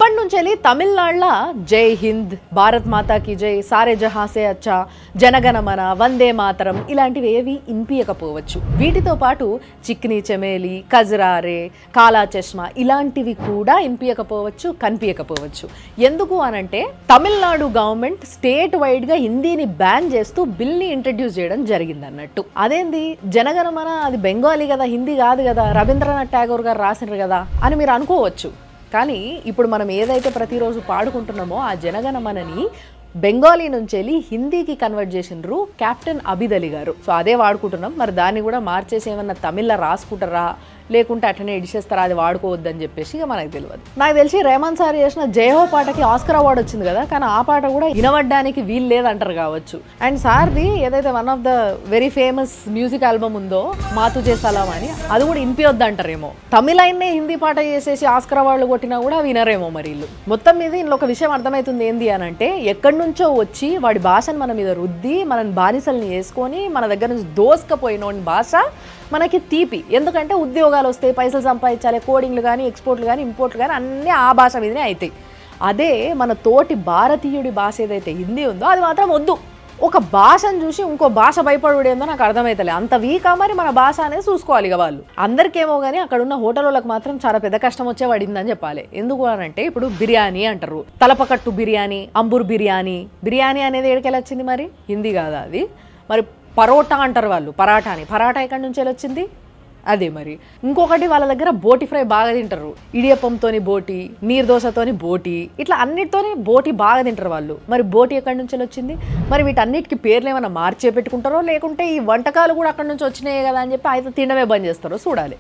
ఇప్పటి నుంచి తమిళనాడులో జై హింద్, భారత్ మాతా కీ జై, సారే జహా సే అచ్చా, జనగణమన, వందే మాతరం ఇలాంటివి ఏవి వినిపించకపోవచ్చు. వీటితో పాటు చిక్నీ చమేలి, కజరారే, కాలా చష్మా ఇలాంటివి కూడా వినిపించకపోవచ్చు, కనిపించకపోవచ్చు. ఎందుకు అనంటే తమిళనాడు గవర్నమెంట్ స్టేట్ వైడ్గా హిందీని బ్యాన్ చేస్తూ బిల్ని ఇంట్రడ్యూస్ చేయడం జరిగింది అన్నట్టు. అదేంది జనగణమన అది బెంగాలీ కదా, హిందీ కాదు కదా, రవీంద్రనాథ్ ఠాగూర్ గారు రాసినారు కదా అని మీరు అనుకోవచ్చు. కానీ ఇప్పుడు మనం ఏదైతే ప్రతిరోజు పాడుకుంటున్నామో ఆ జనగణమనని బెంగాలీ నుంచి హిందీకి కన్వర్ట్ చేసినారు కెప్టెన్ అబిద్ అలీ గారు. సో అదే వాడుకుంటున్నాం. మరి దాన్ని కూడా మార్చేసి ఏమన్నా తమిళ్లో రాసుకుంటారా లేకుంటే అట్లనే ఇడిచేస్తారా, అది వాడుకోవద్దని చెప్పేసి ఇక మనకు తెలియదు. నాకు తెలిసి రెహమాన్ సార్ చేసిన జయహో పాటకి ఆస్కర్ అవార్డు వచ్చింది కదా, కానీ ఆ పాట కూడా వినవడ్డానికి వీలు లేదంటారు కావచ్చు. అండ్ సార్ది ఏదైతే one of the very famous music album ఉందో మాతుజే సలాం అని, అది కూడా వినిపించొద్దు అంటారేమో. తమిళైన్నే హిందీ పాట చేసేసి ఆస్కర్ అవార్డులు కొట్టినా కూడా వినరేమో మరి వీళ్ళు. మొత్తం మీద ఇందులో ఒక విషయం అర్థమవుతుంది ఏంది అని అంటే, ఎక్కడి నుంచో వచ్చి వాడి భాషను మన మీద రుద్ది మనని బానిసల్ని వేసుకొని మన దగ్గర నుంచి దోసుకపోయిన భాష మనకి తీపి. ఎందుకంటే ఉద్యోగాలు వస్తాయి, పైసలు సంపాదించాలి, కోడింగ్లు కానీ, ఎక్స్పోర్ట్లు కానీ, ఇంపోర్ట్లు కానీ అన్నీ ఆ భాష మీదనే అవుతాయి. అదే మన తోటి భారతీయుడి భాష ఏదైతే హిందీ ఉందో అది మాత్రం వద్దు. ఒక భాషను చూసి ఇంకో భాష భయపడుడు ఏందో నాకు అర్థమవుతలే. అంత వీకా మరి మన భాష అనేది చూసుకోవాలి ఇక వాళ్ళు. అందరికేమో కానీ అక్కడ ఉన్న హోటల్ వాళ్ళకి మాత్రం చాలా పెద్ద కష్టం వచ్చే పడిందని చెప్పాలి. ఎందుకు అనంటే ఇప్పుడు బిర్యానీ అంటారు, తలపకట్టు బిర్యానీ, అంబూర్ బిర్యానీ. బిర్యానీ అనేది ఎక్కడికి వచ్చింది మరి, హిందీ కాదా అది? మరి పరోటా అంటారు వాళ్ళు, పరాటాని. పరాటా ఎక్కడి నుంచి వచ్చింది? అదే మరి. ఇంకొకటి వాళ్ళ దగ్గర బోటి ఫ్రై బాగా తింటారు. ఇడియప్పంతోని బోటి, నీర్దోశతోని బోటి, ఇట్లా అన్నిటితోని బోటి బాగా తింటారు వాళ్ళు. మరి బోటి ఎక్కడి నుంచి వచ్చింది? మరి వీటన్నిటికీ పేర్లు ఏమైనా మార్చే పెట్టుకుంటారో లేకుంటే ఈ వంటకాలు కూడా అక్కడి నుంచి వచ్చినాయి కదా అని చెప్పి అయితే తినమే బంద్ చేస్తారో చూడాలి.